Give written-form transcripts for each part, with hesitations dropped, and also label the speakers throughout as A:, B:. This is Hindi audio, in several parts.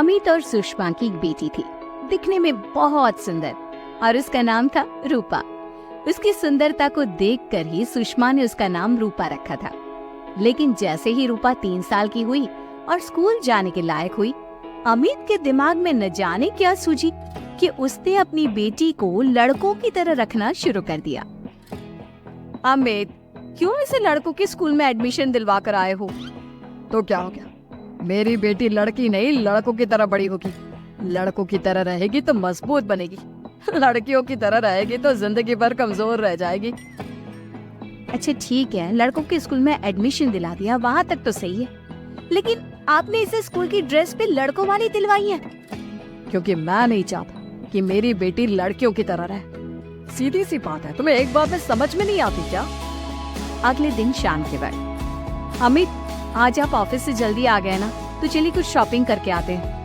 A: अमित और सुषमा की एक बेटी थी, दिखने में बहुत सुंदर, और उसका नाम था रूपा। उसकी सुंदरता को देखकर ही सुषमा ने उसका नाम रूपा रखा था। लेकिन जैसे ही रूपा 3 साल की हुई और स्कूल जाने के लायक हुई, अमित के दिमाग में न जाने क्या सूझी कि उसने अपनी बेटी को लड़कों की तरह रखना शुरू कर दिया।
B: अमित, क्यों इसे लड़कों के स्कूल में एडमिशन दिलवा कर आए हो? तो क्या हो गया, मेरी बेटी लड़की नहीं लड़कों की तरह बड़ी होगी। लड़कों की तरह रहेगी तो मजबूत बनेगी, लड़कियों की तरह रहेगी तो जिंदगी भर कमजोर रह जाएगी।
A: अच्छा ठीक है, लड़कों के स्कूल में एडमिशन दिला दिया, वहाँ तक तो सही है, लेकिन आपने इसे स्कूल की ड्रेस पे लड़कों वाली दिलवाई है।
B: क्योंकि मैं नहीं चाहता कि मेरी बेटी लड़कियों की तरह रहे। सीधी सी बात है, तुम्हें एक बात में समझ में नहीं आती क्या?
A: अगले दिन शाम के वक्त, अमित आज आप ऑफिस से जल्दी आ गए ना, तो चलिए कुछ शॉपिंग करके आते हैं।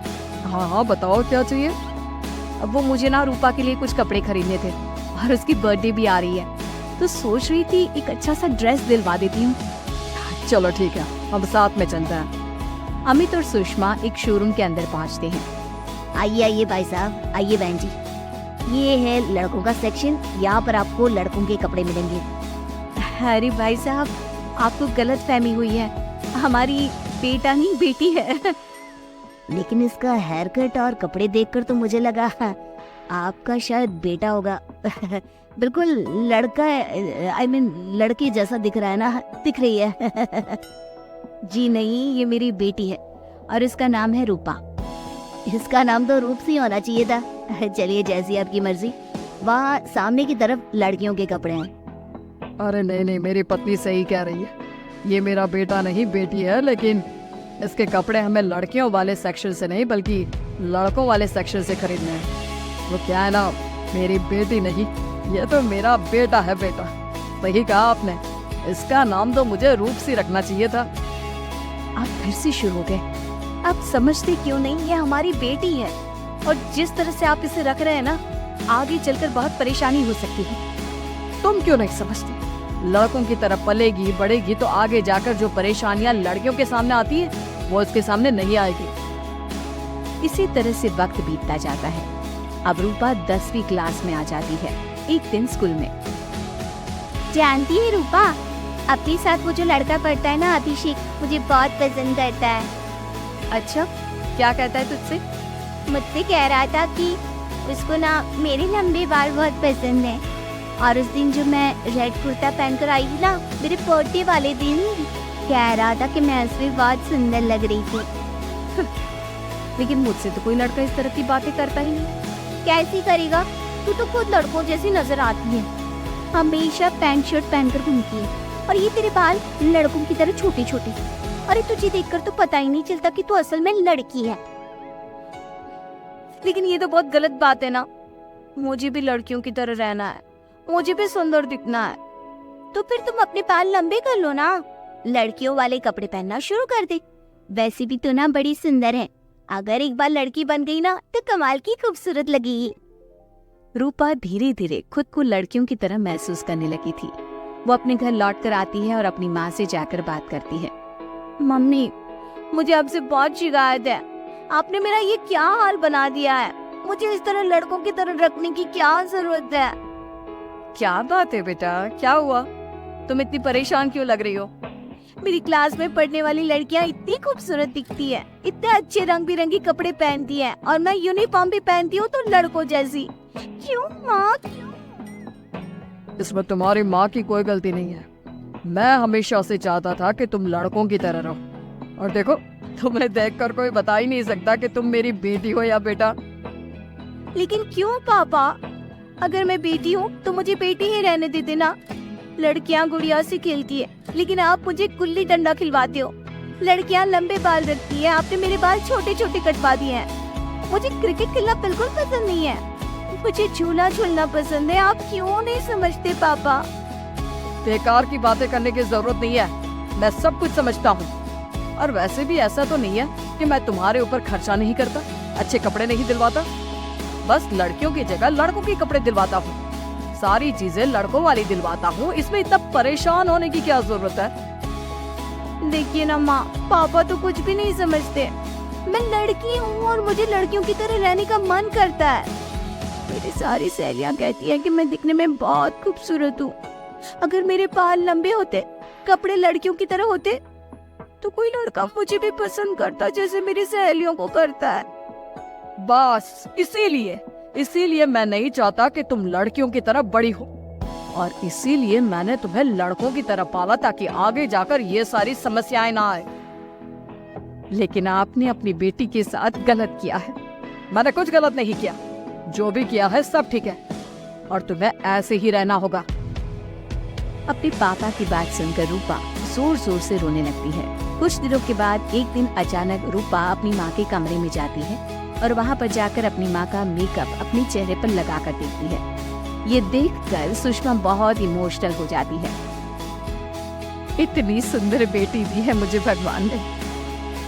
B: हाँ, बताओ क्या चाहिए?
A: अब वो मुझे ना रूपा के लिए कुछ कपड़े खरीदने थे, और उसकी बर्थडे भी आ रही है, तो सोच रही थी एक अच्छा सा ड्रेस दिलवा देती हूँ।
B: चलो ठीक है, हम साथ में चलते हैं।
A: अमित और सुषमा एक शोरूम के अंदर पहुँचते हैं।
C: आइए आइए भाई साहब, आइए बहन जी, ये है लड़कों का सेक्शन, यहाँ पर आपको लड़कों के कपड़े मिलेंगे।
A: अरे भाई साहब, आपको गलत फहमी हुई है, हमारी बेटा नहीं बेटी है।
C: लेकिन इसका हेयर कट और कपड़े देखकर तो मुझे लगा आपका शायद बेटा होगा। बिल्कुल लड़का, आई मीन लड़की जैसा दिख रहा है ना, दिख रही है।
A: जी नहीं, ये मेरी बेटी है और इसका नाम है रूपा।
C: इसका नाम तो रूप सी होना चाहिए था। चलिए जैसी आपकी मर्जी। वहाँ सामने की तरफ लड़कियों के कपड़े हैं।
B: अरे नहीं नहीं, मेरी पत्नी सही कह रही है, ये मेरा बेटा नहीं बेटी है, लेकिन इसके कपड़े हमें लड़कियों वाले सेक्शन से नहीं बल्कि लड़कों वाले सेक्शन से खरीदने हैं। वो क्या है ना, मेरी बेटी नहीं, ये तो मेरा बेटा है। बेटा, सही कहा आपने, इसका नाम तो मुझे रूप सी रखना चाहिए था।
A: आप फिर से शुरू हो गए। आप समझते क्यों नहीं, ये हमारी बेटी है, और जिस तरह से आप इसे रख रहे हैं ना, आगे चलकर बहुत परेशानी हो सकती है।
B: तुम क्यों नहीं समझती? लड़कों की तरफ पलेगी बढ़ेगी तो आगे जाकर जो परेशानियां लड़कियों के सामने आती है वो इसके सामने नहीं आएगी।
A: इसी तरह से वक्त बीतता जाता है। अब रूपा 10वीं क्लास में आ जाती है। एक दिन स्कूल में,
C: जानती है रूपा, अपने साथ वो जो लड़का पढ़ता है ना, अभिषेक, मुझे बहुत पसंद करता है।
A: अच्छा, क्या कहता है तुझसे?
C: मुझसे कह रहा था कि उसको ना मेरे लंबे बाल बहुत पसंद है, और उस दिन जो मैं रेड कुर्ता पहनकर आई थी ना, मेरे बर्थडे वाले दिन, कह रहा था कि मैं उसमें बहुत सुंदर लग रही थी।
A: लेकिन मुझसे तो कोई लड़का इस तरह की बातें करता ही नहीं।
C: कैसी करेगा, तू तो खुद लड़कों जैसी नजर आती है, हमेशा पैंट शर्ट पहनकर घूमती है, और ये तेरे बाल लड़कों की तरह छोटे छोटे। अरे तुझे देखकर तो पता ही नहीं चलता कि तू असल में लड़की है।
A: लेकिन ये तो बहुत गलत बात है ना, मुझे भी लड़कियों की तरह रहना है, मुझे भी सुंदर दिखना है।
C: तो फिर तुम अपने बाल लंबे कर लो ना, लड़कियों वाले कपड़े पहनना शुरू कर दे। वैसे भी तू ना बड़ी सुंदर है, अगर एक बार लड़की बन गई ना तो कमाल की खूबसूरत लगेगी।
A: रूपा धीरे धीरे खुद को लड़कियों की तरह महसूस करने लगी थी। वो अपने घर लौट कर आती है और अपनी माँ से जाकर बात करती है।
C: मम्मी, मुझे आपसे बहुत शिकायत है, आपने मेरा ये क्या हाल बना दिया है, मुझे इस तरह लड़कों की तरह रखने की क्या जरूरत है।
B: क्या बात है बेटा, क्या हुआ? तुम इतनी परेशान क्यों लग रही हो?
C: मेरी क्लास में पढ़ने वाली लड़कियां इतनी खूबसूरत दिखती है, इतने अच्छे रंग बिरंगी कपड़े पहनती हैं, और मैं यूनिफॉर्म भी पहनती हूँ तो लड़कों जैसी। क्यों माँ, क्यों?
B: इसमें तुम्हारी माँ की कोई गलती नहीं है। मैं हमेशा से चाहता था कि तुम लड़कों की तरह रहो, और देखो, तुम्हें देखकर कोई बता ही नहीं सकता कि तुम मेरी बेटी हो या बेटा।
C: लेकिन क्यों पापा, अगर मैं बेटी हूँ तो मुझे बेटी ही रहने दे देना। लड़कियाँ गुड़िया से खेलती है, लेकिन आप मुझे गुल्ली डंडा खिलवाते हो। लड़कियाँ लंबे बाल रखती है, आपने मेरे बाल छोटे छोटे कटवा दिए हैं। मुझे क्रिकेट खेलना बिल्कुल पसंद नहीं है, मुझे झूला झूलना पसंद है। आप क्यों नहीं समझते पापा?
B: बेकार की बातें करने की जरूरत नहीं है, मैं सब कुछ समझता हूँ। और वैसे भी ऐसा तो नहीं है कि मैं तुम्हारे ऊपर खर्चा नहीं करता, अच्छे कपड़े नहीं दिलवाता, बस लड़कियों की जगह लड़कों के कपड़े दिलवाता हूँ, सारी चीजें लड़कों वाली दिलवाता हूँ। इसमें इतना परेशान होने की क्या जरूरत है?
C: देखिए ना माँ, पापा तो कुछ भी नहीं समझते। मैं लड़की हूँ और मुझे लड़कियों की तरह रहने का मन करता है। मेरी सारी सहेलियां कहती हैं कि मैं दिखने में बहुत खूबसूरत हूँ। अगर मेरे बाल लंबे होते, कपड़े लड़कियों की तरह होते, तो कोई लड़का मुझे भी पसंद करता जैसे मेरी सहेलियों को करता है।
B: बस इसीलिए मैं नहीं चाहता कि तुम लड़कियों की तरह बड़ी हो, और इसीलिए मैंने तुम्हें लड़कों की तरह पाला ताकि आगे जाकर ये सारी समस्याएं ना आए। लेकिन आपने अपनी बेटी के साथ गलत किया है। मैंने कुछ गलत नहीं किया, जो भी किया है सब ठीक है, और तुम्हें ऐसे ही रहना होगा।
A: अपने पापा की बात सुनकर रूपा जोर जोर से रोने लगती है। कुछ दिनों के बाद एक दिन अचानक रूपा अपनी माँ के कमरे में जाती है और वहाँ पर जाकर अपनी माँ का मेकअप अपने चेहरे पर लगा कर देखती है। ये देखकर सुषमा बहुत इमोशनल हो जाती है। इतनी सुंदर बेटी दी है मुझे भगवान ने,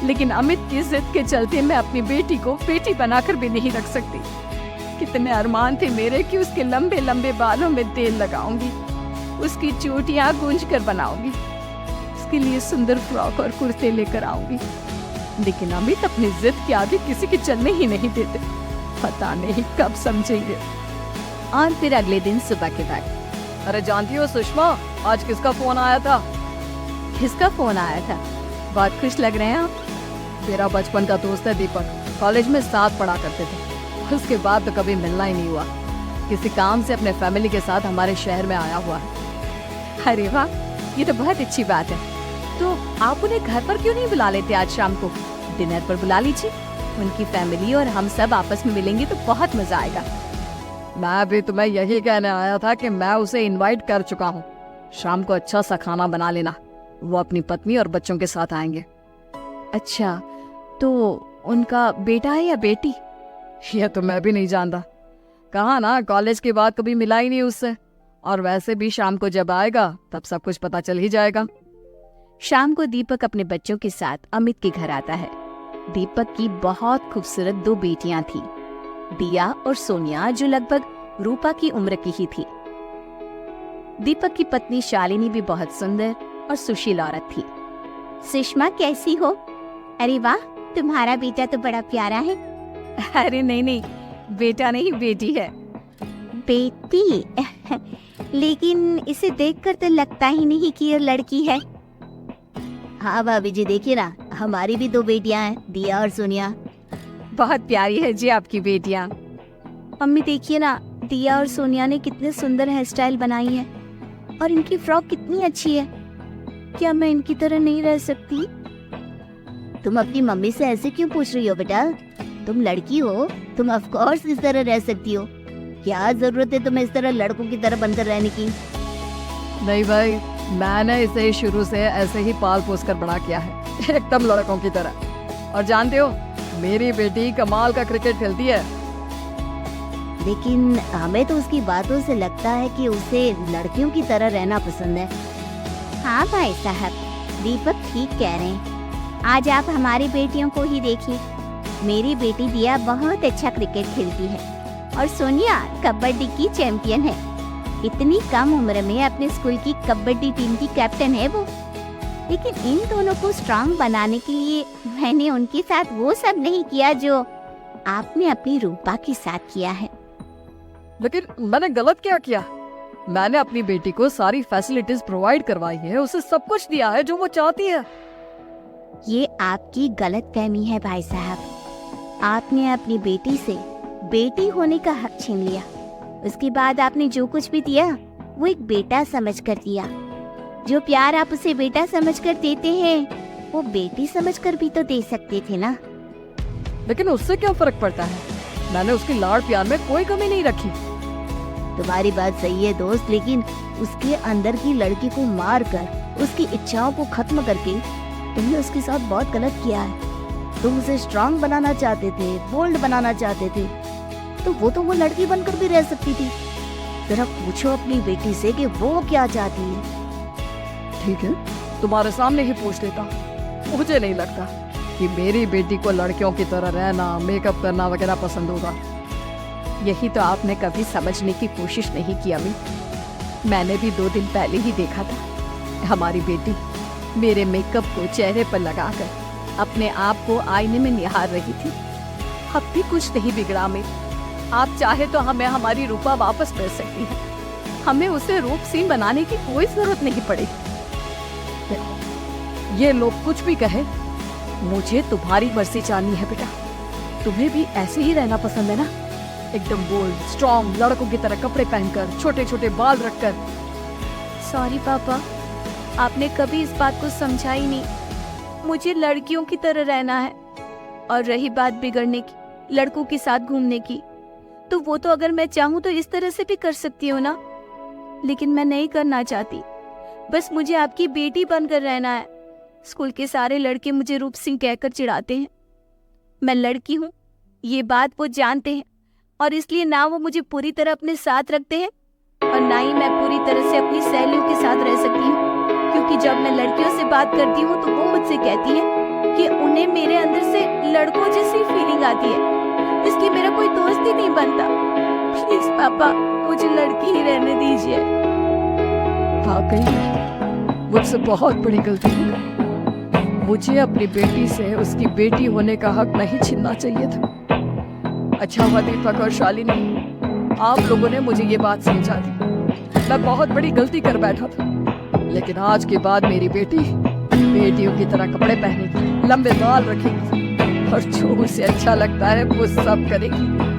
A: लेकिन अमित की जिद के चलते मैं अपनी बेटी को बेटी बनाकर भी नहीं रख सकती। कितने अरमान थे मेरे कि उसके लंबे लंबे बालों में तेल लगाऊंगी, उसकी चोटियां गूंज कर बनाऊंगी, उसके लिए सुंदर फ्रॉक और कुर्ते लेकर आऊंगी। लेकिन अमित अपनी जिद के आगे किसी के चलने ही नहीं देते। पता नहीं कब समझेंगे। और फिर अगले दिन सुबह के वक्त।
B: अरे जानती हो सुषमा, आज किसका फोन आया था?
A: किसका फोन आया था? बहुत खुश लग रहे हैं आप।
B: मेरा बचपन का दोस्त है दीपक, कॉलेज में साथ पढ़ा करते थे। उसके बाद तो कभी मिलना ही नहीं हुआ। किसी काम से अपने फैमिली के साथ हमारे शहर में आया हुआ है।
A: अरे वाह, ये तो बहुत अच्छी बात है। तो आप उन्हें घर पर क्यों नहीं बुला लेते? आज शाम को डिनर पर बुला लीजिए। उनकी फैमिली और हम सब आपस में मिलेंगे तो बहुत मजा आएगा।
B: मैं भी तुम्हें यही कहने आया था कि मैं उसे इनवाइट कर चुका हूँ। शाम को अच्छा सा खाना बना लेना, वो अपनी पत्नी और बच्चों के साथ आएंगे।
A: अच्छा, तो उनका बेटा है या बेटी?
B: ये तो मैं भी नहीं जानता। कहा ना, कॉलेज के बाद कभी मिला ही नहीं उससे, और वैसे भी शाम को जब आएगा तब सब कुछ पता चल ही जाएगा।
A: शाम को दीपक अपने बच्चों के साथ अमित के घर आता है। दीपक की बहुत खूबसूरत 2 बेटियां थी, दिया और सोनिया, जो लगभग रूपा की उम्र की ही थी। दीपक की पत्नी शालिनी भी बहुत सुंदर और सुशील औरत थी।
C: सुषमा कैसी हो? अरे वाह, तुम्हारा बेटा तो बड़ा प्यारा है।
A: अरे नहीं, बेटा नहीं, बेटी है।
C: बेटी? लेकिन इसे देखकर तो लगता ही नहीं कि ये लड़की है। हाँ भाभी जी, देखिए ना, हमारी भी 2 बेटियां हैं, दिया और सोनिया।
A: बहुत प्यारी है जी आपकी बेटियां।
C: मम्मी देखिए ना, दिया और सोनिया ने कितने सुंदर हेयर स्टाइल बनाई है, और इनकी फ्रॉक कितनी अच्छी है। क्या मैं इनकी तरह नहीं रह सकती? तुम अपनी मम्मी से ऐसे क्यों पूछ रही हो बेटा? तुम लड़की हो, तुम ऑफ कोर्स इस तरह रह सकती हो। क्या जरूरत है तुम्हें इस तरह लड़कों की तरह बनकर रहने की?
B: नहीं भाई, मैंने इसे शुरू से ऐसे ही पाल पोस कर बड़ा किया है, एकदम लड़कों की तरह। और जानते हो, मेरी बेटी कमाल का क्रिकेट खेलती है।
C: लेकिन हमें तो उसकी बातों से लगता है कि उसे लड़कियों की तरह रहना पसंद है। हाँ भाई साहब, दीपक ठीक कह रहे हैं। आज आप हमारी बेटियों को ही देखिए। मेरी बेटी दिया बहुत अच्छा क्रिकेट खेलती है, और सोनिया कबड्डी की चैंपियन है। इतनी कम उम्र में अपने स्कूल की कबड्डी टीम की कैप्टन है वो। लेकिन इन दोनों को स्ट्रांग बनाने के लिए मैंने उनके साथ वो सब नहीं किया जो आपने अपनी रूपा के साथ किया है।
B: लेकिन मैंने गलत क्या किया? मैंने अपनी बेटी को सारी फैसिलिटीज प्रोवाइड करवाई है, उसे सब कुछ दिया है जो वो चाहती है।
C: ये आपकी गलतफहमी है भाई साहब। आपने अपनी बेटी से बेटी होने का हक छीन लिया। उसके बाद आपने जो कुछ भी दिया वो एक बेटा समझकर दिया। जो प्यार आप उसे बेटा समझकर देते हैं, वो बेटी समझकर भी तो दे सकते थे ना।
B: लेकिन उससे क्या फर्क पड़ता है? मैंने उसके लाड़ प्यार में कोई कमी नहीं रखी।
C: तुम्हारी बात सही है दोस्त, लेकिन उसके अंदर की लड़की को मार कर उसकी इच्छाओं को खत्म करके तुमने उसके साथ बहुत गलत किया है। तुम उसे स्ट्रांग बनाना चाहते थे, बोल्ड बनाना चाहते थे, तो वो लड़की बनकर भी रह सकती थी। जरा पूछो अपनी बेटी से कि वो क्या चाहती है।
B: ठीक है, तुम्हारे सामने ही पूछ लेता हूँ। मुझे नहीं लगता कि मेरी बेटी को लड़कियों की तरह रहना, मेकअप करना वगैरह पसंद होगा।
A: यही तो आपने कभी समझने की कोशिश नहीं की अमित। मैंने भी 2 दिन पहले ही देखा था हमारी बेटी मेरे मेकअप को चेहरे पर लगाकर अपने आप को आईने में निहार रही थी। अब भी कुछ नहीं बिगड़ा में। आप चाहे तो हमें हमारी रूपा वापस मिल सकती है। हमें उसे रूपसीन बनाने की कोई जरूरत नहीं पड़ेगी।
B: ये लोग कुछ भी कहे, मुझे तुम्हारी मर्जी जाननी है बेटा। तुम्हें भी ऐसे ही रहना पसंद है ना? एकदम बोल्ड स्ट्रॉन्ग लड़कों की तरह कपड़े पहनकर, छोटे छोटे बाल रखकर।
C: सॉरी पापा, आपने कभी इस बात को समझा ही नहीं। मुझे लड़कियों की तरह रहना है। और रही बात बिगड़ने की, लड़कों के साथ घूमने की, तो वो तो अगर मैं चाहूँ तो इस तरह से भी कर सकती हूँ ना। लेकिन मैं नहीं करना चाहती। बस मुझे आपकी बेटी बनकर रहना है। स्कूल के सारे लड़के मुझे रूप सिंह कहकर चिढ़ाते हैं। मैं लड़की हूँ, ये बात वो जानते हैं, और इसलिए ना वो मुझे पूरी तरह अपने साथ रखते हैं और ना ही मैं पूरी तरह से अपनी सहेलियों के साथ रह सकती हूँ। क्योंकि जब मैं लड़कियों से बात करती हूँ तो वो मुझसे कहती हैं कि उन्हें मेरे अंदर से लड़कों जैसी फीलिंग आती है, इसलिए मेरा कोई दोस्त ही नहीं बनता। प्लीज पापा, मुझे लड़की ही रहने दीजिए।
B: वाकई मुझसे बहुत बड़ी गलती हो गई। मुझे अपनी बेटी से उसकी बेटी होने का हक नहीं छीनना चाहिए था। अच्छा हुआ दीपक और शालिनी, आप लोगों ने मुझे ये बात समझा दी। मैं बहुत बड़ी गलती कर बैठा था, लेकिन आज के बाद मेरी बेटी बेटियों की तरह कपड़े पहनेगी, लंबे बाल रखेगी और जो उसे अच्छा लगता है वो सब करेगी।